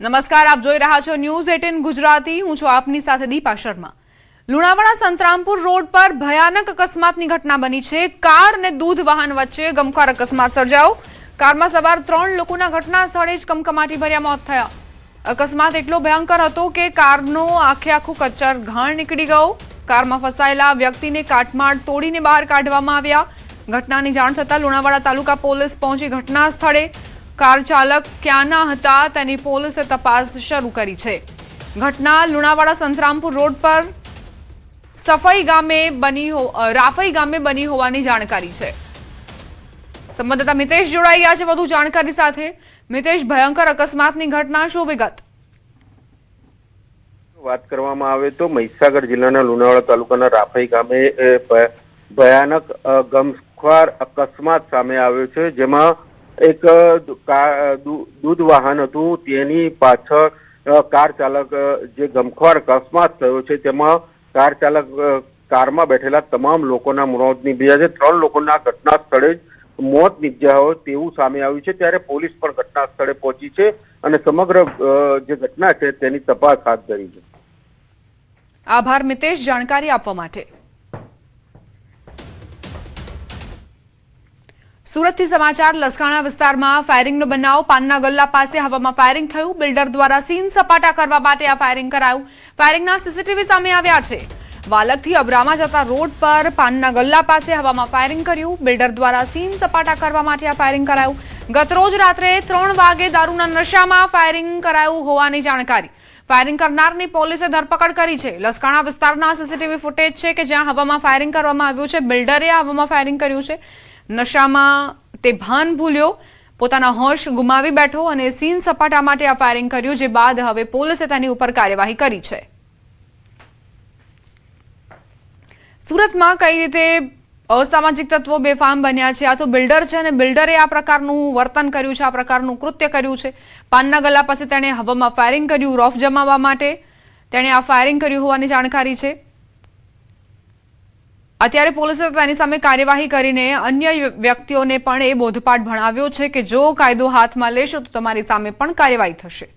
નમસ્કાર, આપ જોઈ રહ્યા છો ન્યૂઝ 18 ગુજરાતી. હું છું આપની સાથે દીપા શર્મા. લુણાવાડા સંતરામપુર રોડ પર ભયાનક અકસ્માતની ઘટના બની છે. કાર અને દૂધ વાહન વચ્ચે ગમખ્વાર અકસ્માત સર્જાયો. કારમાં સવાર 3 લોકોના ઘટના સ્થળે જ કમકમાટી ભર્યા મોત થયા. અકસ્માત એટલો ભયંકર હતો કે કારનો આખું કચ્ચર ઘાણ નીકળી ગયો. કારમાં ફસાયેલા વ્યક્તિને કાટમાળ તોડીને બહાર કાઢવામાં આવ્યા. ઘટનાની જાણ થતાં લુણાવાડા તાલુકા પોલીસ પહોંચી ઘટના સ્થળે કાર ચાલક ક્યાંના હતા તેની પોલીસે તપાસ શરૂ કરી છે. ઘટના લુણાવાડા સંતરામપુર રોડ પર રાફઈ ગામે બની હોવાની જાણકારી છે. સંવાદદાતા મિતેશ જોડાઈ ગયા છે વધુ જાણકારી સાથે. મિતેશ, ભયંકર અકસ્માતની ઘટના, શું વિગત? વાત કરવામાં આવે તો મહીસાગર જિલ્લાના લુણાવાડા તાલુકાના રાફઈ ગામે ભયાનક ગમખ્વાર અકસ્માત સામે આવ્યો છે, જેમાં એક દૂધ વાહન હતું તેની પાછળ કાર ચાલક જે ગમખ્વાર અકસ્માત થયો છે તેમાં કાર ચાલક કારમાં બેઠેલા તમામ લોકોના મોત નીપજ્યા છે. 3 લોકોના ઘટના સ્થળે જ મોત નીપજ્યા હોય તેવું સામે આવ્યું છે. ત્યારે પોલીસ પણ ઘટના સ્થળે પહોંચી છે અને સમગ્ર જે ઘટના છે તેની તપાસ હાથ ધરી છે. આભાર મિતેશ, જાણકારી આપવા માટે. સુરતથી સમાચાર. લસકાણા વિસ્તારમાં ફાયરિંગનો બનાવ. પાનના ગલ્લા પાસે હવામાં ફાયરિંગ થયું. બિલ્ડર દ્વારા સીન સપાટા કરવા માટે આ ફાયરિંગ કરાયું. ફાયરિંગના સીસીટીવી સામે આવ્યા છે. વાલકથી અબ્રામા જતા રોડ પર પાનના ગલ્લા પાસે હવામાં ફાયરિંગ કર્યું. બિલ્ડર દ્વારા સીન સપાટા કરવા માટે આ ફાયરિંગ કરાયું. ગતરોજ રાત્રે 3 વાગે દારૂના નશામાં ફાયરિંગ કરાયું હોવાની જાણકારી. ફાયરિંગ કરનારની પોલીસે ધરપકડ કરી છે. લસકાણા વિસ્તારના સીસીટીવી ફૂટેજ છે કે જ્યાં હવામાં ફાયરિંગ કરવામાં આવ્યું છે. બિલ્ડરે આ હવામાં ફાયરિંગ કર્યું છે. નશામાં તે ભાન ભૂલ્યો, પોતાના હોશ ગુમાવી બેઠો અને સીન સપાટા માટે આ ફાયરિંગ કર્યું, જે બાદ હવે પોલીસે તેની ઉપર કાર્યવાહી કરી છે. સુરતમાં કઈ રીતે અસામાજિક તત્વો બેફામ બન્યા છે. આ તો બિલ્ડર છે અને બિલ્ડરે આ પ્રકારનું વર્તન કર્યું છે, આ પ્રકારનું કૃત્ય કર્યું છે. પાનના ગલ્લા પાસે તેણે હવામાં ફાયરિંગ કર્યું. રોફ જમાવવા માટે તેણે આ ફાયરિંગ કર્યું હોવાની જાણકારી છે. અત્યારે પોલીસે તેની સામે કાર્યવાહી કરીને અન્ય વ્યક્તિઓને પણ એ બોધપાઠ ભણાવ્યો છે કે જો કાયદો હાથમાં લેશો તો તમારી સામે પણ કાર્યવાહી થશે.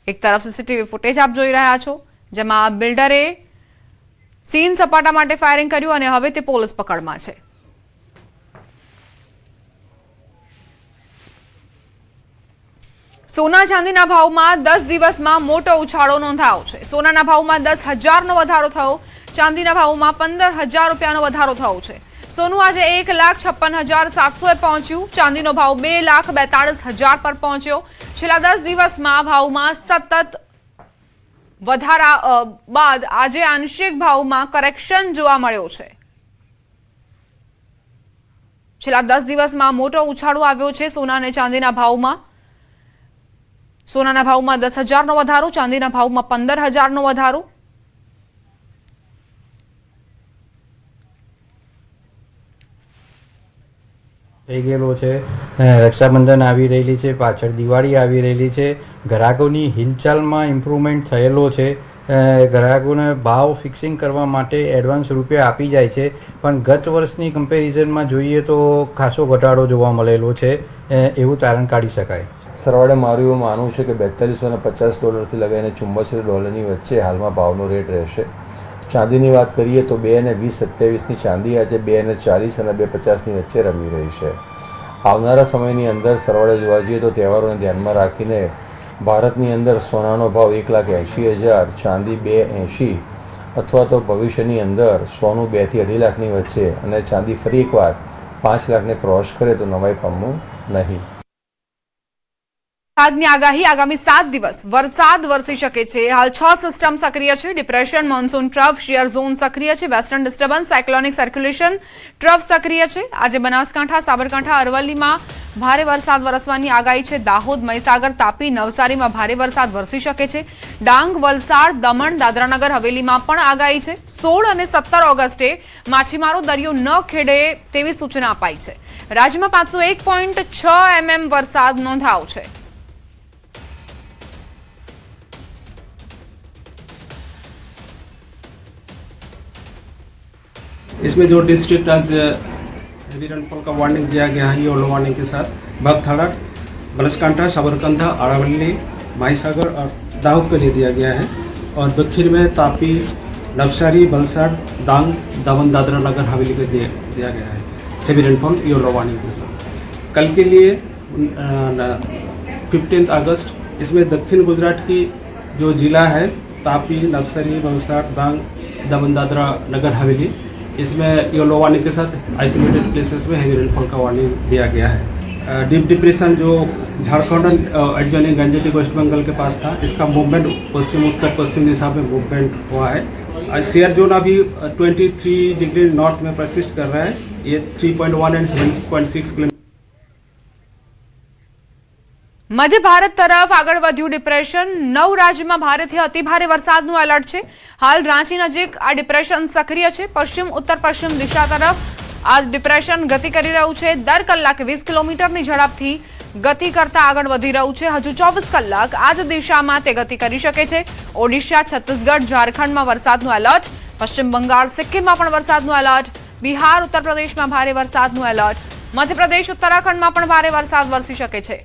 એક તરફ સીસીટીવી ફૂટેજ આપ જોઈ રહ્યા છો, જેમાં બિલ્ડરે સીન સપાટા માટે ફાયરિંગ કર્યું અને હવે તે પોલીસ પકડમાં છે. સોના ચાંદીના ભાવમાં 10 દિવસમાં મોટો ઉછાળો નોંધાયો છે. સોનાના ભાવમાં 10,000નો વધારો થયો. ચાંદીના ભાવમાં 15,000 રૂપિયાનો વધારો થયો છે. સોનું આજે 1,56,700 પહોંચ્યું. ચાંદીનો ભાવ 2,42,000 પર પહોંચ્યો. છેલ્લા 10 દિવસમાં ભાવમાં સતત વધારા બાદ આજે આંશિક ભાવમાં કરેક્શન જોવા મળ્યો છે. છેલ્લા 10 દિવસમાં મોટો ઉછાળો આવ્યો છે સોના અને ચાંદીના ભાવમાં. સોનાના ભાવમાં 10,000નો વધારો, ચાંદીના ભાવમાં 15,000નો વધારો. થઈ ગયેલો છે. રક્ષાબંધન આવી રહેલી છે, પાછળ દિવાળી આવી રહેલી છે. ગ્રાહકોની હિલચાલમાં ઇમ્પ્રુવમેન્ટ થયેલો છે. ગ્રાહકોને ભાવ ફિક્સિંગ કરવા માટે એડવાન્સ રૂપિયા આપી જાય છે, પણ ગત વર્ષની કમ્પેરિઝનમાં જોઈએ તો ખાસો ઘટાડો જોવા મળેલો છે, એવું તારણ કાઢી શકાય. સરવાળે મારું એવું માનવું છે કે $4250 લગાવીને $74 વચ્ચે હાલમાં ભાવનો રેટ રહેશે. ચાંદીની વાત કરીએ તો 2,20,27ની ચાંદી આજે 2,40 અને 2,50ની વચ્ચે રમી રહી છે. આવનારા સમયની અંદર સરવાળે જોવા જઈએ તો તહેવારોને ધ્યાનમાં રાખીને ભારતની અંદર સોનાનો ભાવ 1,80,000, ચાંદી 2,80 અથવા તો ભવિષ્યની અંદર સોનું 2 થી 2.5 લાખની વચ્ચે અને ચાંદી ફરી એકવાર 5 લાખને ક્રોસ કરે તો નવાઈ પામવું નહીં. વિભાગની આગાહી. આગામી 7 દિવસ વરસાદ વરસી શકે છે. હાલ 6 સિસ્ટમ સક્રિય છે. Depression, monsoon trough, shear zone સક્રિય છે. Western disturbance, cyclonic circulation trough સક્રિય છે. આજે બનાસકાંઠા, સાબરકાંઠા, અરવલ્લીમાં ભારે વરસાદ વરસવાની આગાહી છે. દાહોદ, મહીસાગર, તાપી, નવસારીમાં ભારે વરસાદ વરસી શકે છે. ડાંગ, વલસાડ, દમણ, દાદરાનગર હવેલીમાં પણ આગાહી છે. 16 અને 17 ઓગસ્ટે માછીમારો દરિયો ન ખેડે તેવી સૂચના અપાઈ છે. રાજ્યમાં 501.6 mm વરસાદ નોંધાયો છે. इसमें जो डिस्ट्रिक्ट आज हेवी रेनफॉल का वार्निंग दिया गया है येलो वार्निंग के साथ बागथाड़ा, बनासकांठा, साबरकांठा, अरावली, माहीसागर और दाहोद के लिए दिया गया है और दक्षिण में तापी, नवसारी, वलसाड, डांग, दमन, दादरा नगर हवेली को दिया गया है हेवी रेनफॉल येलो वार्निंग के साथ। कल के लिए 15 अगस्त इसमें दक्षिण गुजरात की जो जिला है तापी, नवसारी, वलसाड, डांग, दमन, दादरा नगर हवेली, इसमें येलो वार्निंग के साथ आइसोलेटेड प्लेसेस में हेवी रेनफॉल का वार्निंग दिया गया है। डीप डिप्रेशन जो Jharkhand adjoining Gangetic West Bengal के पास था, इसका मूवमेंट पश्चिम उत्तर पश्चिम दिशा में मूवमेंट हुआ है। शेयर जोन अभी 23 डिग्री नॉर्थ में परसिस्ट कर रहा है, ये 3.1 एंड 7.6 किलोमीटर। મધ્ય ભારત તરફ આગળ વધ્યું ડિપ્રેશન 9 રાજ્યમાં ભારેથી અતિભારે વરસાદનું એલર્ટ છે। હાલ રાંચી નજીક આ ડિપ્રેશન સક્રિય છે। પશ્ચિમ ઉત્તર પશ્ચિમ દિશા તરફ આ ડિપ્રેશન ગતિ કરી રહ્યું છે। દર કલાકે 20 કિલોમીટરની ઝડપથી ગતિ કરતા આગળ વધી રહ્યું છે। હજુ 24 કલાક આ જ દિશામાં તે ગતિ કરી શકે છે। ઓડિશા, છત્તીસગઢ, ઝારખંડમાં વરસાદનું એલર્ટ, પશ્ચિમ બંગાળ, સિક્કિમમાં પણ વરસાદનું એલર્ટ, બિહાર, ઉત્તર પ્રદેશમાં ભારે વરસાદનું એલર્ટ, મધ્યપ્રદેશ, ઉત્તરાખંડમાં પણ ભારે વરસાદ વરસી શકે છે।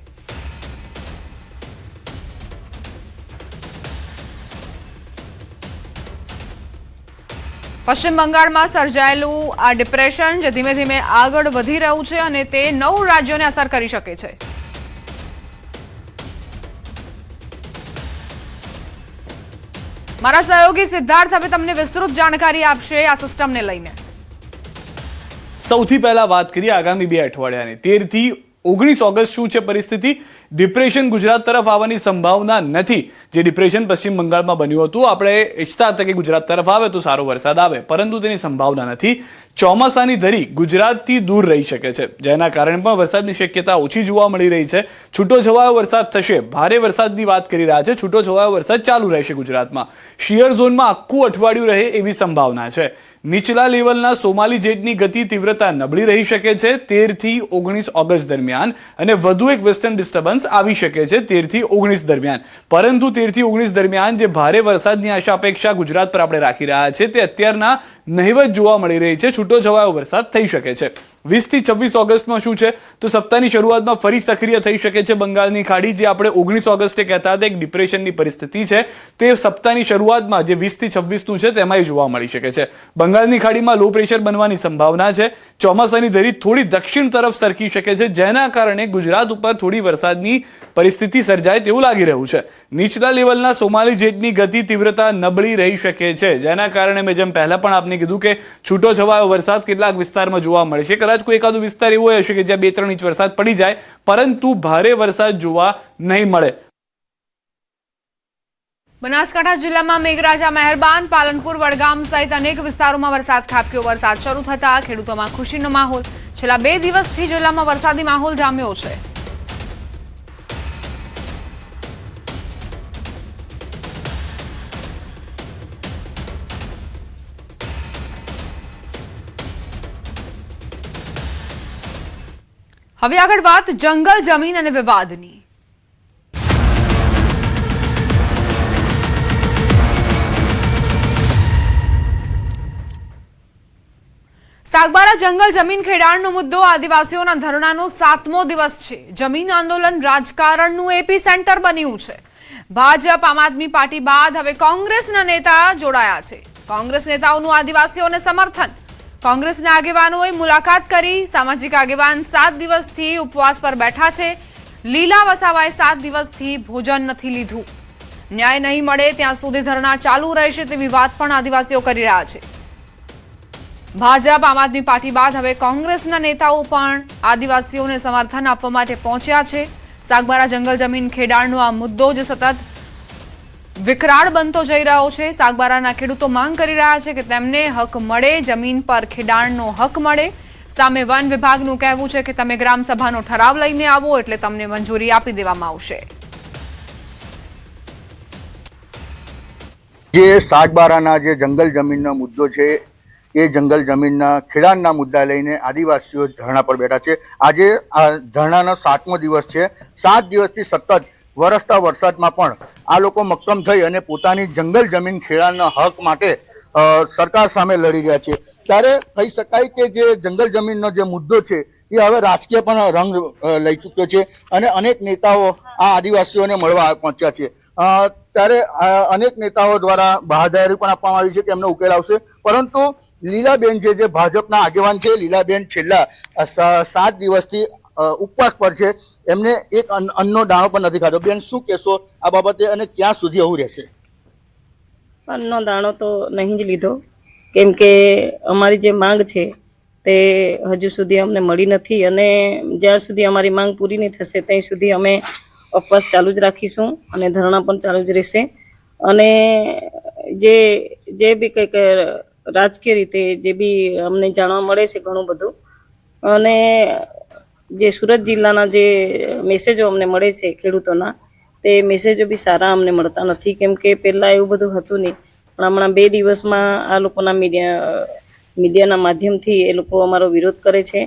પશ્ચિમ બંગાળમાં સર્જાયેલું આ ડિપ્રેશન જે ધીમે ધીમે આગળ વધી રહ્યું છે અને તે 9 રાજ્યોને અસર કરી શકે છે। મારા સહયોગી સિદ્ધાર્થ હવે તમને વિસ્તૃત જાણકારી આપશે આ સિસ્ટમને લઈને। સૌથી પહેલા વાત કરીએ આગામી 2 અઠવાડિયાની 13 થી 19 ઓગસ્ટ શું છે પરિસ્થિતિ। ડિપ્રેશન ગુજરાત તરફ આવવાની સંભાવના નથી। જે ડિપ્રેશન પશ્ચિમ બંગાળમાં બન્યું હતું, આપણે ઈચ્છતા હતા કે ગુજરાત તરફ આવે તો સારો વરસાદ આવે, પરંતુ તેની સંભાવના નથી। ચોમાસાની ધરી ગુજરાતથી દૂર રહી શકે છે, જેના કારણે પણ વરસાદની શક્યતા ઓછી જોવા મળી રહી છે। છૂટો છવાયો વરસાદ થશે, ભારે વરસાદની વાત કરી રહ્યા છે। છૂટો છવાયો વરસાદ ચાલુ રહેશે ગુજરાતમાં। શિયર ઝોનમાં આખું અઠવાડિયું રહે એવી સંભાવના છે। નીચલા લેવલના સોમાલી જેટની ગતિ તીવ્રતા નબળી રહી શકે છે 13 થી 19 ઓગસ્ટ દરમિયાન, અને વધુ એક વેસ્ટર્ન ડિસ્ટર્બન્સ આવી શકે છે 13 થી 19 દરમિયાન। પરંતુ 13 થી 19 દરમિયાન જે ભારે વરસાદની આશા અપેક્ષા ગુજરાત પર આપણે રાખી રહ્યા છે તે અત્યારના નહિવત જોવા મળી રહી છે। છૂટો છવાયો વરસાદ થઈ શકે છે। 20 થી 26 ઓગસ્ટમાં શું છે તો સપ્તાહની શરૂઆતમાં ફરી સક્રિય થઈ શકે છે બંગાળની ખાડી, જે આપણે 19 ઓગસ્ટે કહેતા હતા એક ડિપ્રેશનની પરિસ્થિતિ છે, તે સપ્તાહની શરૂઆતમાં જે 20 થી 26નું છે તેમાંય જોવા મળી શકે છે। બંગાળની ખાડીમાં લો પ્રેશર બનવાની સંભાવના છે। ચોમાસાની ધરી થોડી દક્ષિણ તરફ સરકી શકે છે, જેના કારણે ગુજરાત ઉપર થોડી વરસાદની પરિસ્થિતિ સર્જાય તેવું લાગી રહ્યું છે। નીચલા લેવલના સોમાલી જેટની ગતિ તીવ્રતા નબળી રહી શકે છે, જેના કારણે મેં જેમ પહેલા પણ આપને કીધું કે છૂટો છવાયો વરસાદ કેટલાક વિસ્તારમાં જોવા મળશે। કદાચ કોઈ એકાદો વિસ્તાર એવો હશે કે જ્યાં 2-3 ઇંચ વરસાદ પડી જાય, પરંતુ ભારે વરસાદ જોવા નહીં મળે। બનાસકાંઠા જિલ્લામાં મેઘરાજા મહેરબાન, પાલનપુર, વડગામ સહિત અનેક વિસ્તારોમાં વરસાદ ખાબક્યો। વરસાદ શરૂ થતા ખેડૂતોમાં ખુશીનો માહોલ। છેલ્લા 2 દિવસથી જિલ્લામાં વરસાદી માહોલ જામ્યો છે। હવે આગળ વાત જંગલ, જમીન અને વિવાદની। સાગબારા જંગલ જમીન ખેડાણનો મુદ્દો આદિવાસીઓના ધરણાનો 7મો દિવસ છે। જમીન આંદોલન રાજકારણનું એપી સેન્ટર બન્યું છે। ભાજપ, આમ આદમી પાર્ટી બાદ હવે કોંગ્રેસના નેતા જોડાયા છે। કોંગ્રેસ નેતાઓનું આદિવાસીઓને સમર્થન। કોંગ્રેસના આગેવાનોએ મુલાકાત કરી। સામાજિક આગેવાન 7 દિવસથી ઉપવાસ પર બેઠા છે। લીલા વસાવાએ 7 દિવસથી ભોજન નથી લીધું। ન્યાય નહીં મળે ત્યાં સુધી ધરણા ચાલુ રહેશે તેવી વાત પણ આદિવાસીઓ કરી રહ્યા છે। ભાજપ, આમ આદમી પાર્ટી બાદ હવે કોંગ્રેસના નેતાઓ પણ આદિવાસીઓને સમર્થન આપવા માટે પહોંચ્યા છે। સાગબારા જંગલ જમીન ખેડાણનો આ મુદ્દો જે સતત વિકરાળ બનતો જઈ રહ્યો છે। સાગબારાના ખેડૂતો માંગ કરી રહ્યા છે કે તેમને હક મળે, જમીન પર ખેડાણનો હક મળે। સામે વન વિભાગનું કહેવું છે કે તમે ગ્રામ સભાનો ઠરાવ લઈને આવો એટલે તમને મંજૂરી આપી દેવામાં આવશે। જે સાગબારાના જે જંગલ જમીનનો મુદ્દો છે એ જંગલ જમીનના ખેડાણના મુદ્દા લઈને આદિવાસીઓ ધરણા પર બેઠા છે। આજે આ ધરણાનો 7મો દિવસ છે। 7 દિવસથી સતત વરસતા વરસાદમાં પણ આ લોકો મક્કમ થઈ અને પોતાની જંગલ જમીન ખેડાણના હક માટે સરકાર સામે લડી રહ્યા છે। ત્યારે કહી શકાય કે જે જંગલ જમીનનો જે મુદ્દો છે એ હવે રાજકીય પણ રંગ લઈ ચૂક્યો છે અને અનેક નેતાઓ આ આદિવાસીઓને મળવા પહોંચ્યા છે. ત્યારે અનેક નેતાઓ દ્વારા બાહાદારી પણ આપવામાં આવી છે કે એમનો ઉકેલ આવશે, પરંતુ લીલાબેન જે ભાજપના આગેવાન છે, લીલાબેન છેલ્લા 7 દિવસથી ઉપવાસ પર છે. એમને એક અન્નનો દાણો પણ નથી ખાધો. બેન, શું કહેશો આ બાબતે અને ક્યાં સુધી આવું રહેશે? અન્નનો દાણો તો નહીં જ લીધો, કેમ કે અમારી જે માંગ છે તે હજુ સુધી અમને મળી નથી અને જ્યાં સુધી અમારી માંગ પૂરી નહીં થશે ત્યાં સુધી અમે ઉપવાસ ચાલુ જ રાખીશું અને ધરણા પણ ચાલુ જ રહેશે. અને જે બી કંઈક રાજકીય રીતે જે બી અમને જાણવા મળે છે ઘણું બધું, અને જે સુરત જિલ્લાના જે મેસેજો અમને મળે છે ખેડૂતોના, તે મેસેજો બી સારા અમને મળતા નથી, કેમ કે પહેલાં એવું બધું હતું નહીં. પણ હમણાં 2 દિવસમાં આ લોકોના મીડિયાના માધ્યમથી એ લોકો અમારો વિરોધ કરે છે,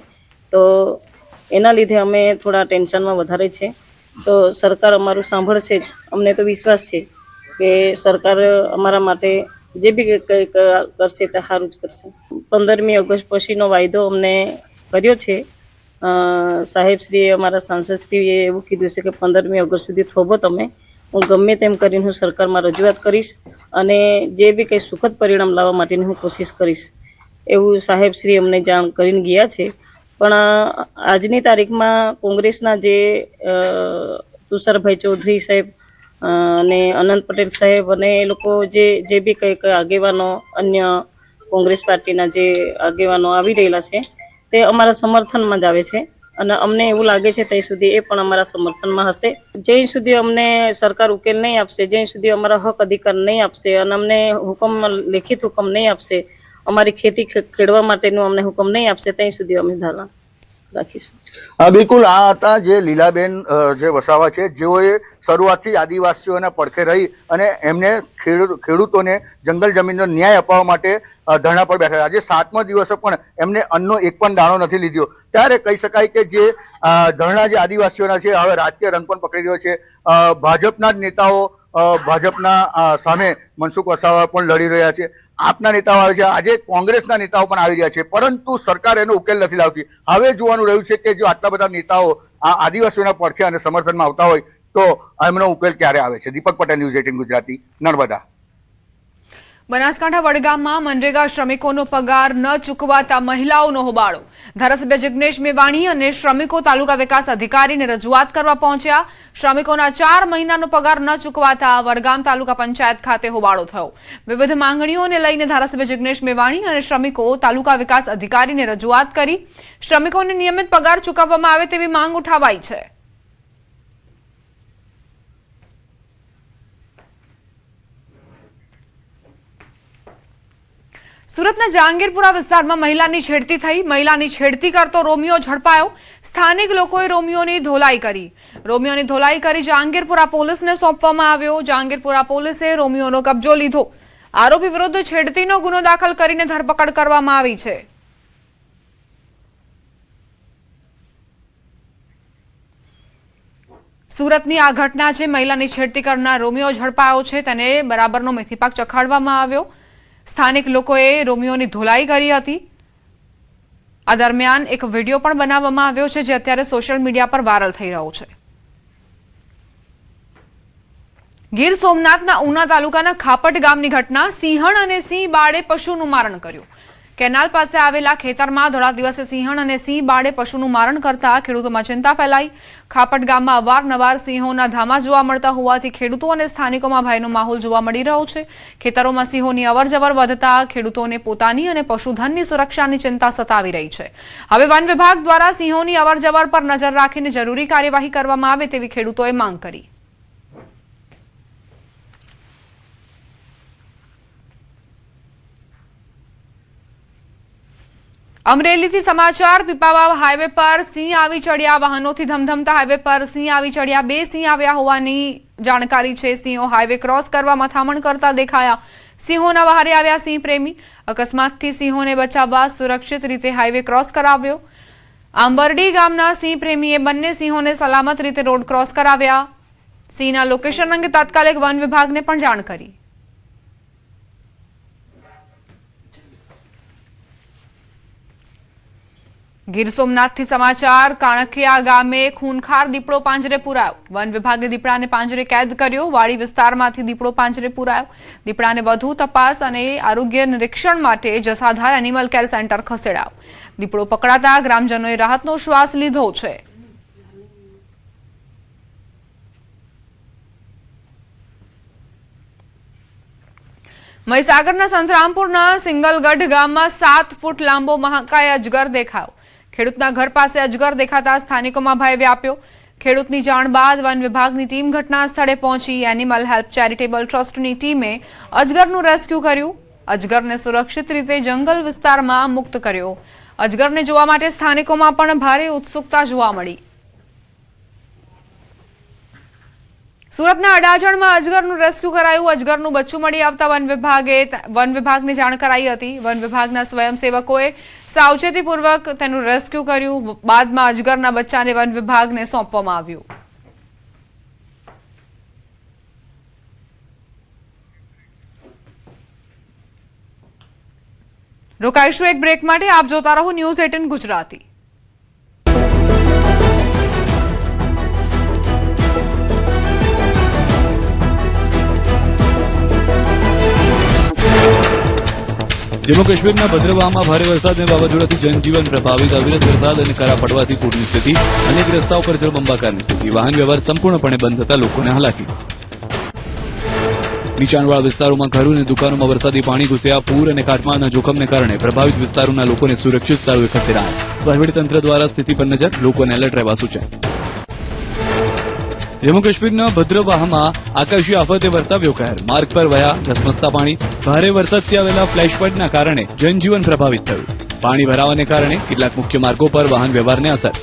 તો એના લીધે અમે થોડા ટેન્શનમાં વધારે છે. તો સરકાર અમારું સાંભળશે જ, અમને તો વિશ્વાસ છે કે સરકાર અમારા માટે જે બી કંઈક કરશે તે સારું જ કરશે. 15મી ઓગસ્ટ પછીનો વાયદો અમને કર્યો છે. સાહેબશ્રીએ, અમારા સાંસદશ્રીએ એવું કીધું છે કે 15મી ઓગસ્ટ સુધી થોભો તમે, હું ગમે તેમ કરીને હું સરકારમાં રજૂઆત કરીશ અને જે બી કંઈ સુખદ પરિણામ લાવવા માટેની હું કોશિશ કરીશ, એવું સાહેબશ્રી અમને જાણ કરીને ગયા છે. પણ આજની તારીખમાં કોંગ્રેસના જે તુષારભાઈ ચૌધરી સાહેબ અને અનંત પટેલ સાહેબ અને એ લોકો જે બી કંઈક આગેવાનો, અન્ય કોંગ્રેસ પાર્ટીના જે આગેવાનો આવી રહેલા છે તે અમારા સમર્થનમાં જ આવે છે અને અમને એવું લાગે છે ત્યાં સુધી એ પણ અમારા સમર્થનમાં હશે. જ્યાં સુધી અમને સરકાર ઉકેલ નહીં આપશે, જ્યાં સુધી અમારા હક અધિકાર નહીં આપશે અને અમને લેખિત હુકમ નહીં આપશે, અમારી ખેતી ખેડવા માટેનું અમને હુકમ નહીં આપશે, ત્યાં સુધી અમે ધરણા રાખીશું. બિલકુલ, આ હતા જે લીલાબેન જે વસાવા છે, જેઓએ શરૂઆતથી આદિવાસીઓના પડખે રહી અને એમને ખેડૂતોને જંગલ જમીનનો ન્યાય અપાવવા માટે ધરણા પર બેઠા. આજે 7મા દિવસે પણ એમને અન્નનો એક પણ દાણો નથી લીધો. ત્યારે કહી શકાય કે જે ધરણા જે આદિવાસીઓના છે હવે રાજકીય રંગ પણ પકડી રહ્યો છે. ભાજપના જ નેતાઓ ભાજપના સામે મનસુખ વસાવા પણ લડી રહ્યા છે, આપના નેતાઓ આવે છે, આજે કોંગ્રેસના નેતાઓ પણ આવી રહ્યા છે, પરંતુ સરકાર એનો ઉકેલ નથી લાવતી. હવે જોવાનું રહ્યું છે કે જો આટલા બધા નેતાઓ આ આદિવાસીઓના પડખે અને સમર્થનમાં આવતા હોય તો એમનો ઉકેલ ક્યારે આવે છે. દીપક પટેલ, ન્યૂઝ 18 ગુજરાતી, નર્મદા. બનાસકાંઠા વડગામમાં મનરેગા શ્રમિકોનો પગાર ન ચૂકવાતા મહિલાઓનો હોબાળો. ધારાસભ્ય જિગ્નેશ મેવાણી અને શ્રમિકો તાલુકા વિકાસ અધિકારીને રજૂઆત કરવા પહોંચ્યા. શ્રમિકોના 4 મહિનાનો પગાર ન ચૂકવાતા વડગામ તાલુકા પંચાયત ખાતે હોબાળો થયો. વિવિધ માંગણીઓને લઈને ધારાસભ્ય જિગ્નેશ મેવાણી અને શ્રમિકો તાલુકા વિકાસ અધિકારીને રજૂઆત કરી. શ્રમિકોને નિયમિત પગાર ચૂકવવામાં આવે તેવી માંગ ઉઠાવાઈ છે. સુરતના જહાંગીરપુરા વિસ્તારમાં મહિલાની છેડતી થઈ. મહિલાની છેડતી કરતો રોમિયો ઝડપાયો. સ્થાનિક લોકોએ રોમિયોની ધોલાઈ કરી. જહાંગીરપુરા પોલીસને સોંપવામાં આવ્યો. જહાંગીરપુરા પોલીસે રોમિયોનો કબજો લીધો. આરોપી વિરુદ્ધ છેડતીનો ગુનો દાખલ કરીને ધરપકડ કરવામાં આવી છે. સુરતની આ ઘટના છે. મહિલાની છેડતી કરનાર રોમિયો ઝડપાયો છે. તેને બરાબરનો મેથીપાક ચખાડવામાં આવ્યો. સ્થાનિક લોકોએ રોમિયોની ધોલાઈ કરી હતી. આ દરમિયાન એક વિડીયો પણ બનાવવામાં આવ્યો છે, જે અત્યારે સોશિયલ મીડિયા પર વાયરલ થઈ રહ્યો છે. ગીર સોમનાથના ઉના તાલુકાના ખાપટ ગામની ઘટના. સિંહણ અને સિંહ બાળે પશુનું મારણ કર્યું. કેનાલ પાસે આવેલા ખેતરમાં ધોળા દિવસે સિંહણ અને સિંહ બાળે પશુનું મારણ કરતા ખેડૂતોમાં ચિંતા ફેલાઈ. ખાપટ ગામમાં અવારનવાર સિંહોના ધામા જોવા મળતા હોવાથી ખેડૂતો અને સ્થાનિકોમાં ભયનો માહોલ જોવા મળી રહ્યો છે. ખેતરોમાં સિંહોની અવરજવર વધતા ખેડૂતોને પોતાની અને પશુધનની સુરક્ષાની ચિંતા સતાવી રહી છે. હવે વન વિભાગ દ્વારા સિંહોની અવરજવર પર નજર રાખીને જરૂરી કાર્યવાહી કરવામાં આવે તેવી ખેડૂતોએ માંગ કરી. અમરેલીથી સમાચાર. પીપાવાવ હાઈવે પર સિંહ આવી ચડ્યા. વાહનોથી ધમધમતા હાઈવે પર સિંહ આવી ચડ્યા. 2 સિંહ આવ્યા હોવાની જાણકારી છે. સિંહો હાઈવે ક્રોસ કરવા મથામણ કરતા દેખાયા. સિંહોના વહારે આવ્યા સિંહ પ્રેમી. અકસ્માતથી સિંહોને બચાવવા સુરક્ષિત રીતે હાઈવે ક્રોસ કરાવ્યો. આંબરડી ગામના સિંહ પ્રેમીએ બંને સિંહોને સલામત રીતે રોડ ક્રોસ કરાવ્યા. સિંહના લોકેશન અંગે તાત્કાલિક વન વિભાગને પણ જાણ કરી. ગીર સોમનાથથી સમાચાર. કાણખિયા ગામે ખૂનખાર દીપડો પાંજરે પુરાયો. વન વિભાગે દીપડાને પાંજરે કેદ કર્યો. વાડી વિસ્તારમાંથી દીપડો પાંજરે પુરાયો. દીપડાને વધુ તપાસ અને આરોગ્ય નિરીક્ષણ માટે જસાધાર એનિમલ કેર સેન્ટર ખસેડાયો. દીપડો પકડાતા ગ્રામજનોએ રાહતનો શ્વાસ લીધો છે. મહીસાગરના સંતરામપુરના સિંગલગઢ ગામમાં 7 ફૂટ લાંબો મહાકાય અજગર દેખાયો. ખેડૂતના ઘર પાસે અજગર દેખાતા સ્થાનિકોમાં ભય વ્યાપ્યો. ખેડૂતની જાણ બાદ વન વિભાગની ટીમ ઘટના સ્થળે પહોંચી. એનિમલ હેલ્પ ચેરિટેબલ ટ્રસ્ટની ટીમે અજગરનું રેસ્ક્યુ કર્યું. અજગરને સુરક્ષિત રીતે જંગલ વિસ્તારમાં મુક્ત કર્યો. અજગરને જોવા માટે સ્થાનિકોમાં પણ ભારે ઉત્સુકતા જોવા મળી. સુરતના અડાજણમાં અજગરનું રેસ્ક્યુ કરાયું. અજગરનું બચ્ચું મળી આવતા વન વિભાગને જાણ કરાઈ હતી. વન વિભાગના સ્વયંસેવકોએ સાવચેતીપૂર્વક તેનું રેસ્ક્યુ કર્યું. બાદમાં અજગરના બચ્ચાને વન વિભાગને સોંપવામાં આવ્યું. રોકાઈશું એક બ્રેક માટે. આપ જોતા રહો ન્યૂઝ 18 ગુજરાતી. જમ્મુ કાશ્મીરના ભદ્રવાહમાં ભારે વરસાદ અને વાવાઝોડાથી જનજીવન પ્રભાવિત. અવિરત વરસાદ અને કરા પડવાથી પૂરની સ્થિતિ. અનેક રસ્તાઓ પર જળબંબાકારની સ્થિતિ. વાહન વ્યવહાર સંપૂર્ણપણે બંધ થતા લોકોને હાલાકી. નીચાણવાળા વિસ્તારોમાં ઘરો અને દુકાનોમાં વરસાદી પાણી ઘૂસ્યા. પૂર અને કાટમાળના જોખમને કારણે પ્રભાવિત વિસ્તારોના લોકોને સુરક્ષિત સ્થળોએ ખસેડાયા. વહીવટીતંત્ર દ્વારા સ્થિતિ પર નજર. લોકોને એલર્ટ રહેવા સૂચન. જમ્મુ કાશ્મીરના ભદ્રવાહમાં આકાશી આફતે વર્તાવ્યો કહેર. માર્ગ પર વહ્યા ધસમસતા પાણી. ભારે વરસાદથી આવેલા ફ્લેશ ફ્લડના કારણે જનજીવન પ્રભાવિત થયું. પાણી ભરાવાને કારણે કેટલાક મુખ્ય માર્ગો પર વાહન વ્યવહારને અસર.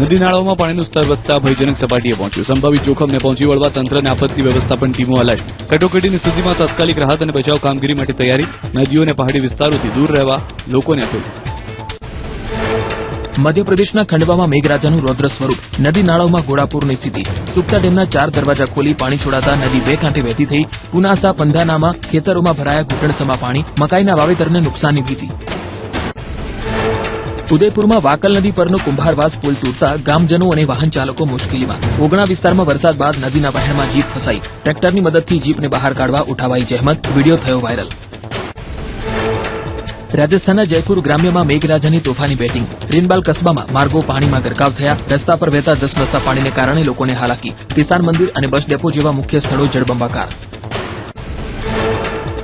નદી નાળાઓમાં પાણીનું સ્તર વધતા ભયજનક સપાટીએ પહોંચ્યું. સંભવિત જોખમને પહોંચી વળવા તંત્ર અને આપત્તિ વ્યવસ્થાપન ટીમો એલર્ટ. કટોકટીની સ્થિતિમાં તાત્કાલિક રાહત અને બચાવ કામગીરી માટે તૈયારી. નદીઓ અને પહાડી વિસ્તારોથી દૂર રહેવા લોકોને અપીલ. મધ્યપ્રદેશના ખંડવામાં મેઘરાજાનું રૌદ્ર સ્વરૂપ. નદી નાળાઓમાં ઘોડાપૂરની સ્થિતિ. સુખતા ડેમના 4 દરવાજા ખોલી પાણી છોડાતા નદી 2 કાંઠે વહેતી થઈ. પુનાસા પંધાનામાં ખેતરોમાં ભરાયા ઘૂંટણસમા પાણી. મકાઈના વાવેતરને નુકસાનની ભીતિ. ઉદયપુરમાં વાકલ નદી પરનો કુંભારવાસ પુલ તૂટતા ગામજનો અને વાહન ચાલકો મુશ્કેલીમાં. ઓગણા વિસ્તારમાં વરસાદ બાદ નદીના વહેણમાં જીપ ફસાઈ. ટ્રેક્ટરની મદદથી જીપને બહાર કાઢવા ઉઠાવાઈ જહેમત. વિડીયો થયો વાયરલ. રાજસ્થાનના જયપુર ગ્રામ્યમાં મેઘરાજાની તોફાની બેટિંગ. રીનબાલ કસ્બામાં માર્ગો પાણીમાં ગરકાવ થયા. રસ્તા પર વહેતા ધસમસતા પાણીને કારણે લોકોને હાલાકી. કિસાન મંદિર અને બસ ડેપો જેવા મુખ્ય સ્થળો જળબંબાકાર.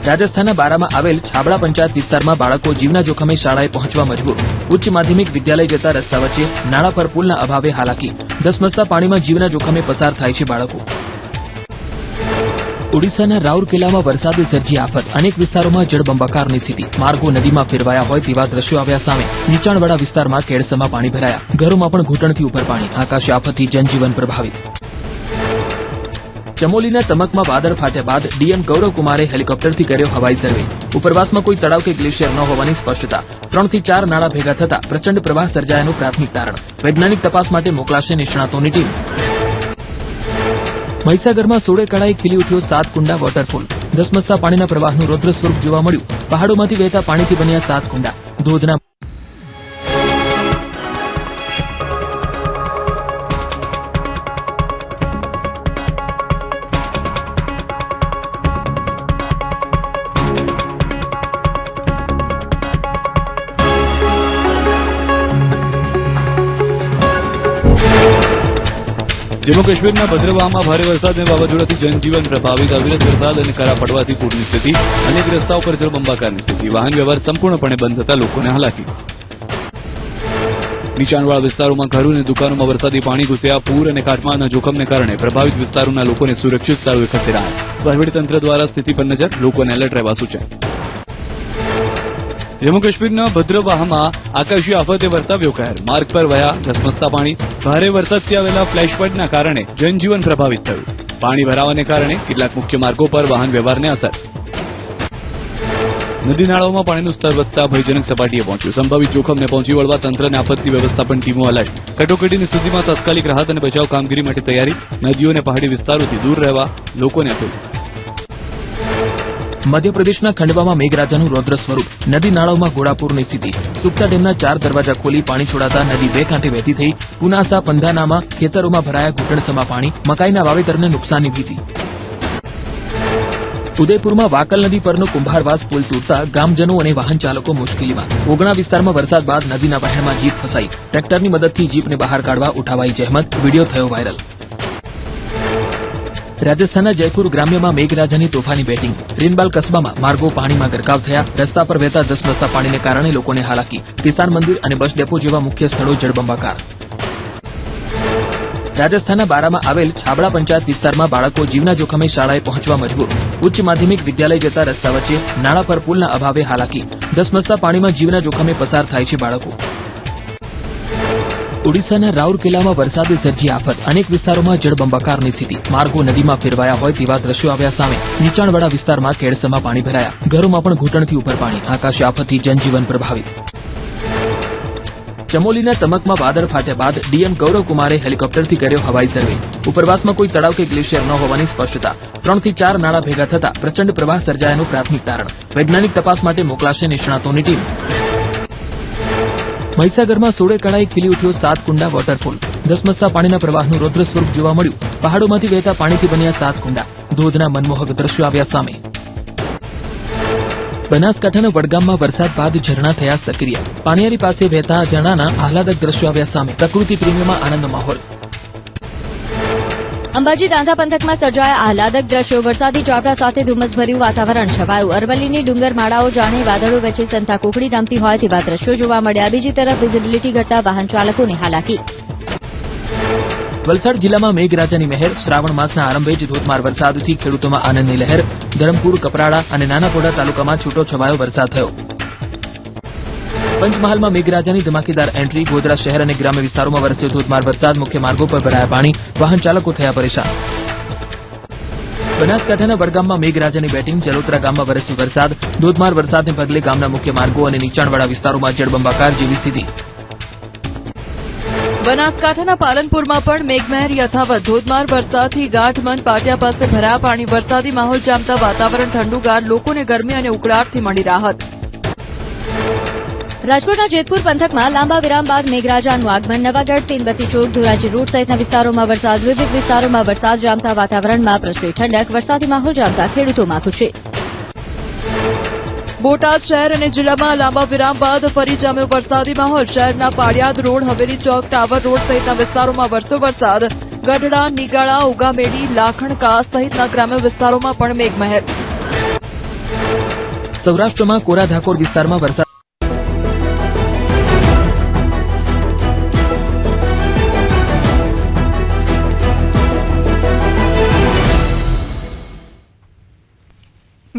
રાજસ્થાનના બારામાં આવેલ છાબડા પંચાયત વિસ્તારમાં બાળકો જીવના જોખમે શાળાએ પહોંચવા મજબૂર. ઉચ્ચ માધ્યમિક વિદ્યાલય જતા રસ્તા વચ્ચે નાળા પર પુલના અભાવે હાલાકી. ધસમસતા પાણીમાં જીવના જોખમે પસાર થાય છે બાળકો. ઓડિશાના રાઉરકેલામાં વરસાદે સર્જી આફત. અનેક વિસ્તારોમાં જળબંબાકારની સ્થિતિ. માર્ગો નદીમાં ફેરવાયા હોય તેવા દ્રશ્યો આવ્યા સામે. નીચાણવાળા વિસ્તારમાં કેડસમાં પાણી ભરાયા. ઘરોમાં પણ ઘૂંટણથી ઉપર પાણી. આકાશી આફતથી જનજીવન પ્રભાવિત. ચમોલીના તમકમાં વાદળ ફાટ્યા બાદ ડીએમ ગૌરવકુમારે હેલિકોપ્ટરથી કર્યો હવાઈ સર્વે. ઉપરવાસમાં કોઈ તળાવ કે ગ્લેશિયર ન હોવાની સ્પષ્ટતા. 3 થી 4 નાળા ભેગા થતા પ્રચંડ પ્રવાહ સર્જાયાનું પ્રાથમિક તારણ. વૈજ્ઞાનિક તપાસ માટે મોકલાશે નિષ્ણાતોની ટીમ. મહીસાગરમાં 16 કળાએ ખીલી ઉઠ્યો 7 કુંડા વોટરફોલ. ધસમસતા પાણીના પ્રવાહનું રૌદ્ર સ્વરૂપ જોવા મળ્યું. પહાડોમાંથી વહેતા પાણીથી બન્યા 7 કુંડા. ધોધના જમ્મુ કાશ્મીરના ભદ્રવાહમાં ભારે વરસાદ અને વાવાઝોડાથી જનજીવન પ્રભાવિત. અવિરત વરસાદ અને કરા પડવાથી પૂરની સ્થિતિ. અનેક રસ્તાઓ પર જળબંબાકારની સ્થિતિ. વાહન વ્યવહાર સંપૂર્ણપણે બંધ થતા લોકોને હાલાકી. નીચાણવાળા વિસ્તારોમાં ઘરો અને દુકાનોમાં વરસાદી પાણી ઘૂસ્યા. પૂર અને કાટમાળના જોખમને કારણે પ્રભાવિત વિસ્તારોના લોકોને સુરક્ષિત સ્થળોએ ખસેડાયા. વહીવટીતંત્ર દ્વારા સ્થિતિ પર નજર. લોકોને એલર્ટ રહેવા સૂચન. જમ્મુ કાશ્મીરના ભદ્રવાહમાં આકાશી આફતે વર્તાવ્યો કહેર. માર્ગ પર વહ્યા ધસમસતા પાણી. ભારે વરસાદથી આવેલા ફ્લેશ ફ્લડના કારણે જનજીવન પ્રભાવિત થયું. પાણી ભરાવાને કારણે કેટલાક મુખ્ય માર્ગો પર વાહન વ્યવહારને અસર. નદી નાળાઓમાં પાણીનું સ્તર વધતા ભયજનક સપાટીએ પહોંચ્યું. સંભવિત જોખમને પહોંચી વળવા તંત્ર અને આપત્તિ વ્યવસ્થાપન ટીમો એલર્ટ. કટોકટીની સ્થિતિમાં તાત્કાલિક રાહત અને બચાવ કામગીરી માટે તૈયારી. નદીઓ અને પહાડી વિસ્તારોથી દૂર રહેવા લોકોને અપીલ. મધ્યપ્રદેશના ખંડવામાં મેઘરાજાનું રૌદ્ર સ્વરૂપ, નદી નાળાઓમાં ઘોડાપૂરની સ્થિતિ. સુખતા ડેમના 4 દરવાજા ખોલી પાણી છોડાતા નદી 2 કાંઠે વહેતી થઈ. પુનાસા પંધાનામાં ખેતરોમાં ભરાયા ઘૂંટણસમા પાણી, મકાઈના વાવેતરને નુકસાનની ભીતિ. ઉદયપુરમાં વાકલ નદી પરનો કુંભારવાસ પુલ તૂટતા ગામજનો અને વાહન ચાલકો મુશ્કેલીમાં. ઓગણા વિસ્તારમાં વરસાદ બાદ નદીના વહેણમાં જીપ ફસાઈ. ટ્રેક્ટરની મદદથી જીપને બહાર કાઢવા ઉઠાવાઈ જહેમત. વિડીયો થયો વાયરલ. રાજસ્થાનના જયપુર ગ્રામ્યમાં મેઘરાજાની તોફાની બેટિંગ. રેનબાલ કસ્બામાં માર્ગો પાણીમાં ગરકાવ થયા. રસ્તા પર વહેતા ધસમસતા પાણીને કારણે લોકોને હાલાકી. કિસાન મંદિર અને બસ ડેપો જેવા મુખ્ય સ્થળો જળબંબાકાર. રાજસ્થાનના બારામાં આવેલ છાબડા પંચાયત વિસ્તારમાં બાળકો જીવના જોખમે શાળાએ પહોંચવા મજબૂર. ઉચ્ચ માધ્યમિક વિદ્યાલય જતા રસ્તા વચ્ચે નાળા પર પુલના અભાવે હાલાકી. ધસમસતા પાણીમાં જીવના જોખમે પસાર થાય છે બાળકો. ઓડિશાના રાઉરકેલામાં વરસાદે સર્જી આફત. અનેક વિસ્તારોમાં જળબંબાકારની સ્થિતિ. માર્ગો નદીમાં ફેરવાયા હોય તેવા દ્રશ્યો આવ્યા સામે. નીચાણવાળા વિસ્તારમાં કેડસમાં પાણી ભરાયા. ઘરોમાં પણ ઘૂંટણથી ઉપર પાણી. આકાશી આફતથી જનજીવન પ્રભાવિત. ચમોલીના તમકમાં વાદળ ફાટ્યા બાદ ડીએમ ગૌરવકુમારે હેલિકોપ્ટરથી કર્યો હવાઈ સર્વે. ઉપરવાસમાં કોઈ તળાવ કે ગ્લેશિયર ન હોવાની સ્પષ્ટતા. 3 થી 4 નાળા ભેગા થતા પ્રચંડ પ્રવાહ સર્જાયાનું પ્રાથમિક તારણ. વૈજ્ઞાનિક તપાસ માટે મોકલાશે નિષ્ણાતોની ટીમ. મહીસાગરમાં 16 કળાએ ખીલી ઉઠ્યો 7 કુંડા વોટરફોલ. ધસમસતા પાણીના પ્રવાહનું રૌદ્ર સ્વરૂપ જોવા મળ્યું. પહાડોમાંથી વહેતા પાણીથી બન્યા 7 કુંડા. ધોધના મનમોહક દ્રશ્યો આવ્યા સામે. બનાસકાંઠાના વડગામમાં વરસાદ બાદ ઝરણા થયા સક્રિય. પાણીયારી પાસે વહેતા ઝરણાના આહલાદક દ્રશ્યો આવ્યા સામે. પ્રકૃતિ પ્રેમીઓમાં આનંદ માહોલ. અંબાજી દાંધા પંથકમાં સર્જાયા આહલાદક દ્રશ્યો. વરસાદી ઝાપટા સાથે ધુમ્મસભર્યું વાતાવરણ છવાયું. અરવલ્લીની ડુંગરમાળાઓ જાણે વાદળો વચ્ચે સંતા કોકડી રમતી હોય તેવા દ્રશ્યો જોવા મળ્યા. બીજી તરફ વિઝિબિલિટી ઘટતા વાહન ચાલકોને હાલાકી. વલસાડ જિલ્લામાં મેઘરાજાની મહેર. શ્રાવણ માસના આરંભે જ ધોધમાર વરસાદથી ખેડૂતોમાં આનંદની લહેર. ધરમપુર, કપરાડા અને નાનાપોડા તાલુકામાં છૂટો છવાયો વરસાદ થયો. પંચમહાલમાં મેઘરાજાની ધમાકેદાર એન્ટ્રી. ગોધરા શહેર અને ગ્રામ્ય વિસ્તારોમાં વરસ્યો ધોધમાર વરસાદ. મુખ્ય માર્ગો પર ભરાયા પાણી. વાહન ચાલકો થયા પરેશાન. બનાસકાંઠાના વડગામમાં મેઘરાજાની બેટિંગ. જલોત્રા ગામમાં વરસ્યો વરસાદ. ધોધમાર વરસાદને પગલે ગામના મુખ્ય માર્ગો અને નીચાણવાળા વિસ્તારોમાં જળબંબાકાર જેવી સ્થિતિ. બનાસકાંઠાના પાલનપુરમાં પણ મેઘમહેર યથાવત. ધોધમાર વરસાદથી ગાંઠમન પાટિયા પાસે ભરાયા પાણી. વરસાદી માહોલ જામતા વાતાવરણ ઠંડુગાર. લોકોને ગરમી અને ઉકળાટથી મળી રાહત. રાજકોટના જેતપુર પંથકમાં લાંબા વિરામ બાદ મેઘરાજાનું આગમન. નવાગઢ, તીનબત્તી ચોક, ધોરાજી રોડ સહિતના વિસ્તારોમાં વરસાદ. વિવિધ વિસ્તારોમાં વરસાદ જામતા વાતાવરણમાં પ્રસરી ઠંડક. વરસાદી માહોલ જામતા ખેડૂતોમાં ખુશી. બોટાદ શહેર અને જિલ્લામાં લાંબા વિરામ બાદ ફરી જામ્યો વરસાદી માહોલ. શહેરના પાળિયાદ રોડ, હવેલી ચોક, ટાવર રોડ સહિતના વિસ્તારોમાં વરસ્યો વરસાદ. ગઢડા, નીગાળા, ઉગામેડી, લાખણકા સહિતના ગ્રામ્ય વિસ્તારોમાં પણ મેઘમહેર. સૌરાષ્ટ્રમાં કોરા ધાકોર વિસ્તારમાં વરસાદ.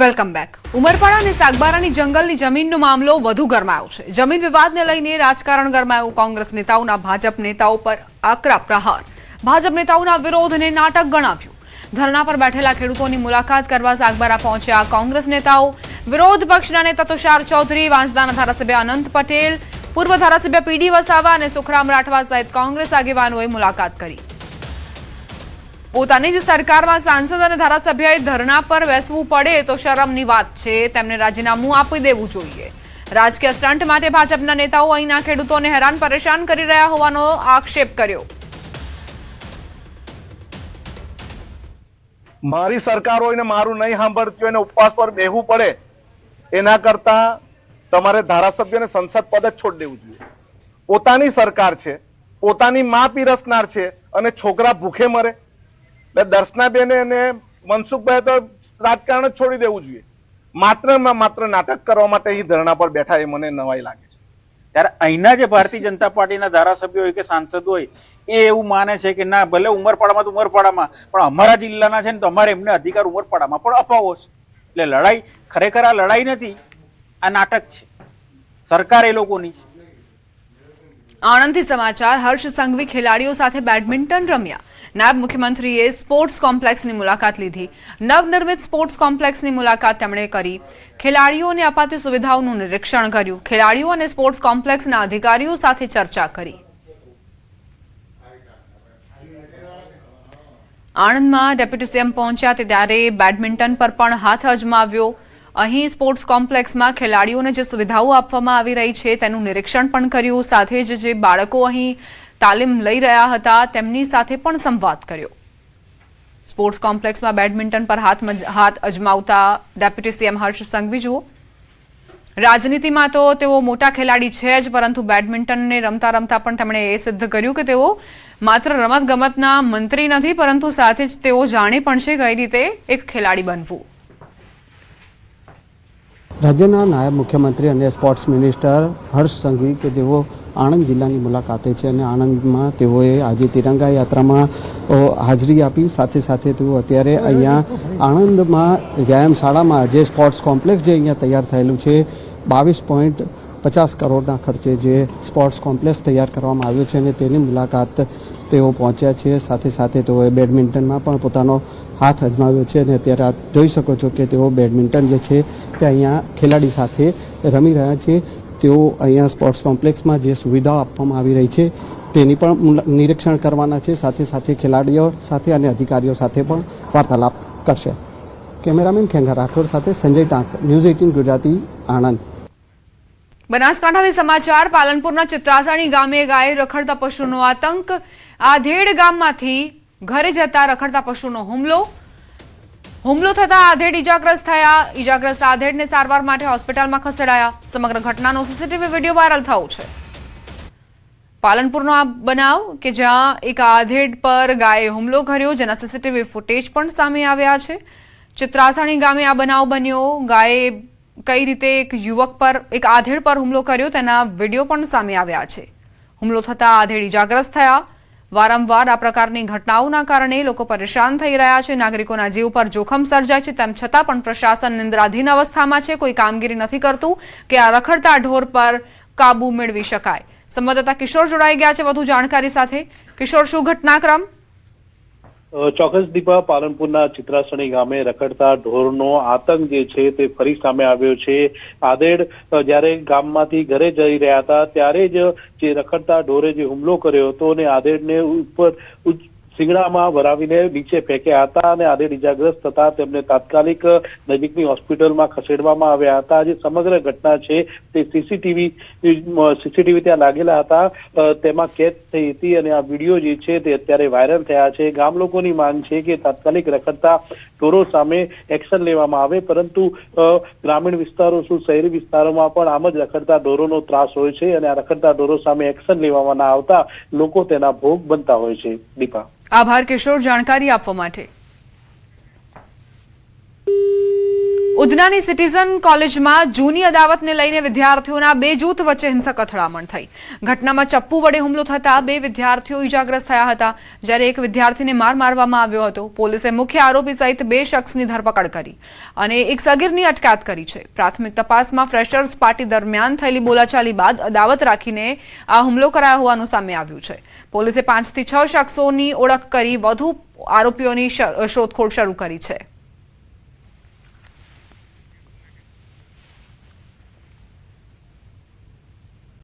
Welcome back. ઉમરપાડા અને સાગબારાની જંગલની જમીનનો મામલો વધુ ગરમાયો છે. જમીન વિવાદને લઈને રાજકારણ ગરમાયું. કોંગ્રેસ નેતાઓના ભાજપ નેતાઓ પર આકરા પ્રહાર. ભાજપ નેતાઓના વિરોધને નાટક ગણાવ્યું. ધરણા પર બેઠેલા ખેડૂતોની મુલાકાત કરવા સાગબારા પહોંચ્યા કોંગ્રેસ નેતાઓ. વિરોધ પક્ષના નેતા તુષાર ચૌધરી, વાંસદાના ધારાસભ્ય અનંત પટેલ, પૂર્વ ધારાસભ્ય પીડી વસાવા અને સુખરામ રાઠવા સહિત કોંગ્રેસ આગેવાનોએ મુલાકાત કરી. પોતાની જ સરકારમાં સાંસદ અને ધારાસભ્યએ ધરણા પર બેસવું પડે તો શરમની વાત છે. તેમને રાજીનામું આપી દેવું જોઈએ. રાજકીય સ્ટન્ટ માટે ભાજપના નેતાઓ અહીંના ખેડૂતોને હેરાન પરેશાન કરી રહ્યા હોવાનો આક્ષેપ કર્યો. મારી સરકાર હોય ને મારું નહીં સાંભળતી હોય ને ઉપવાસ પર બેહવું પડે એના કરતા તમારે ધારાસભ્યને સંસદ પદ જ છોડી દેવું જોઈએ. પોતાની સરકાર છે, પોતાની માં પીરસનાર છે અને છોકરા ભૂખે મરે. એટલે દર્શનાબેન અને મનસુખભાઈ તો રાજકારણ જ છોડી દેવું જોઈએ. માત્ર નાટક કરવા માટે અહીં ધરણા પર બેઠા એ મને નવાઈ લાગે છે. ત્યારે અહીંના જે ભારતીય જનતા પાર્ટીના ધારાસભ્યો હોય કે સાંસદ હોય એ એવું માને છે કે ના ભલે ઉમરપાડામાં તો ઉમરપાડામાં પણ અમારા જિલ્લાના છે ને તો અમારે એમને અધિકાર ઉમરપાડામાં પણ અપાવો છે. એટલે લડાઈ ખરેખર આ લડાઈ નથી, આ નાટક છે. સરકાર એ લોકોની છે. આણંદથી સમાચાર. હર્ષ સંઘવી ખેલાડીઓ સાથે બેડમિન્ટન રમ્યા. નાયબ મુખ્યમંત્રીએ સ્પોર્ટ્સ કોમ્પ્લેક્સની મુલાકાત લીધી. નવનિર્મિત સ્પોર્ટ્સ કોમ્પ્લેક્સની મુલાકાત તેમણે કરી. ખેલાડીઓને અપાતી સુવિધાઓનું નિરીક્ષણ કર્યું. ખેલાડીઓ અને સ્પોર્ટ્સ કોમ્પ્લેક્સના અધિકારીઓ સાથે ચર્ચા કરી. આણંદમાં ડેપ્યુટી સીએમ પહોંચ્યા ત્યારે બેડમિન્ટન પર પણ હાથ અજમાવ્યો. અહીં સ્પોર્ટ્સ કોમ્પ્લેક્સમાં ખેલાડીઓને જે સુવિધાઓ આપવામાં આવી રહી છે તેનું નિરીક્ષણ પણ કર્યું, સાથે જ જે બાળકો અહીં તાલીમ લઈ રહ્યા હતા તેમની સાથે પણ સંવાદ કર્યો. સ્પોર્ટ્સ કોમ્પ્લેક્સમાં બેડમિન્ટન પર હાથ અજમાવતા ડેપ્યુટી સીએમ હર્ષ સંઘવી જુઓ. રાજનીતિમાં તો તેઓ મોટા ખેલાડી છે જ, પરંતુ બેડમિન્ટનને રમતા રમતા પણ તેમણે એ સિદ્ધ કર્યું કે તેઓ માત્ર રમતગમતના મંત્રી નથી, પરંતુ સાથે જ તેઓ જાણે પણ છે કઈ રીતે એક ખેલાડી બનવું. રાજ્યના નાયબ મુખ્યમંત્રી અને સ્પોર્ટ્સ મિનિસ્ટર હર્ષ સંઘવી કે જેઓ આણંદ જિલ્લાની મુલાકાતે છે અને આણંદમાં તેઓએ આજે તિરંગા યાત્રામાં હાજરી આપી. સાથે સાથે તેઓ અત્યારે અહીંયા આણંદમાં વ્યાયામશાળામાં જે સ્પોર્ટ્સ કોમ્પ્લેક્સ જે અહીંયા તૈયાર થયેલું છે 22.50 કરોડના ખર્ચે જે સ્પોર્ટ્સ કોમ્પ્લેક્સ તૈયાર કરવામાં આવ્યો છે અને તેની મુલાકાત તેઓ પહોંચ્યા છે. સાથે સાથે તેઓએ બેડમિન્ટનમાં પણ પોતાનો હાથ અજમાવ્યો છે અને અત્યારે આપ જોઈ શકો છો કે તેઓ બેડમિન્ટન જે છે તે અહીંયા ખેલાડી સાથે રમી રહ્યા છે. તેઓ અહીંયા સ્પોર્ટ્સ કોમ્પ્લેક્સમાં જે સુવિધાઓ આપવામાં આવી રહી છે તેની પણ નિરીક્ષણ કરવાના છે. સાથે સાથે ખેલાડીઓ સાથે અને અધિકારીઓ સાથે પણ વાર્તાલાપ કરશે. કેમેરામેન ખેંગા રાઠોડ સાથે સંજય ટાંક, ન્યૂઝ 18 ગુજરાતી, આણંદ. બનાસકાંઠાથી સમાચાર. પાલનપુરના ચિત્રાસણી ગામે ગાય રખડતા પશુનો આતંક. આધેડ ગામમાંથી ઘરે જતા રખડતા પશુનો હુમલો થતા આધેડ ઇજાગ્રસ્ત થયા. ઇજાગ્રસ્ત આધેડને સારવાર માટે હોસ્પિટલમાં ખસેડાયા. સમગ્ર ઘટનાનો સીસીટીવી વિડીયો વાયરલ થયો છે. પાલનપુરનો આ બનાવ કે જ્યાં એક આધેડ પર ગાયે હુમલો કર્યો, જેના સીસીટીવી ફૂટેજ પણ સામે આવ્યા છે. ચિત્રાસણી ગામે આ બનાવ બન્યો. ગાયે કઈ રીતે એક આધેડ પર હુમલો કર્યો તેના વિડીયો પણ સામે આવ્યા છે. હુમલો થતા આધેડ ઇજાગ્રસ્ત થયા. વારંવાર આ પ્રકારની ઘટનાઓના કારણે લોકો પરેશાન થઈ રહ્યા છે. નાગરિકોના જીવ પર જોખમ સર્જાય છે. તેમ છતાં પણ પ્રશાસન નિંદ્રાધીન અવસ્થામાં છે. કોઈ કામગીરી નથી કરતું કે આ રખડતા ઢોર પર કાબુ મેળવી શકાય. સંવાદદાતા કિશોર જોડાઈ ગયા છે વધુ જાણકારી સાથે. કિશોર, શું ઘટનાક્રમ? ચોક્કસ દીપા, પાલનપુરના ચિત્રાસણી ગામે રખડતા ઢોરનો આતંક જે છે તે ફરી સામે આવ્યો છે. આધેડ જ્યારે ગામમાંથી ઘરે જઈ રહ્યા હતા ત્યારે જ જે રખડતા ઢોરે જે હુમલો કર્યો હતો અને આધેડને ઉપર શિંગડામાં ભરાવીને નીચે ફેંક્યા હતા અને આધેડ ઇજાગ્રસ્ત થતા તેમને તાત્કાલિક નજીકની હોસ્પિટલમાં ખસેડવામાં આવ્યા હતા. જે સમગ્ર ઘટના છે તે સીસીટીવી ત્યાં લાગેલા હતા તેમાં કેદ થઈ હતી અને આ વિડીયો જે છે તે અત્યારે વાયરલ થયા છે. ગામ લોકોની માંગ છે કે તાત્કાલિક રખડતા ઢોરો સામે એક્શન લેવામાં આવે, પરંતુ ગ્રામીણ વિસ્તારો શું શહેરી વિસ્તારોમાં પણ આમ જ રખડતા ઢોરોનો ત્રાસ હોય છે અને આ રખડતા ઢોરો સામે એક્શન લેવામાં ના આવતા લોકો તેના ભોગ બનતા હોય છે. દીપા, આભાર કિશોર જાણકારી આપવા માટે. ઉધનાની સિટીઝન કોલેજમાં જૂની અદાવતને લઈને વિદ્યાર્થીઓના બે જૂથ વચ્ચે હિંસક અથડામણ થઈ. ઘટનામાં ચપ્પુ વડે હુમલો થતા બે વિદ્યાર્થીઓ ઇજાગ્રસ્ત થયા હતા, જ્યારે એક વિદ્યાર્થીને માર મારવામાં આવ્યો હતો. પોલીસે મુખ્ય આરોપી સહિત બે શખ્સની ધરપકડ કરી અને એક સગીરની અટકાયત કરી છે. પ્રાથમિક તપાસમાં ફ્રેશર્સ પાર્ટી દરમિયાન થયેલી બોલાચાલી બાદ અદાવત રાખીને આ હુમલો કરાયો હોવાનું સામે આવ્યું છે. પોલીસે 5 થી 6 શખ્સોની ઓળખ કરી વધુ આરોપીઓની શોધખોળ શરૂ કરી છે.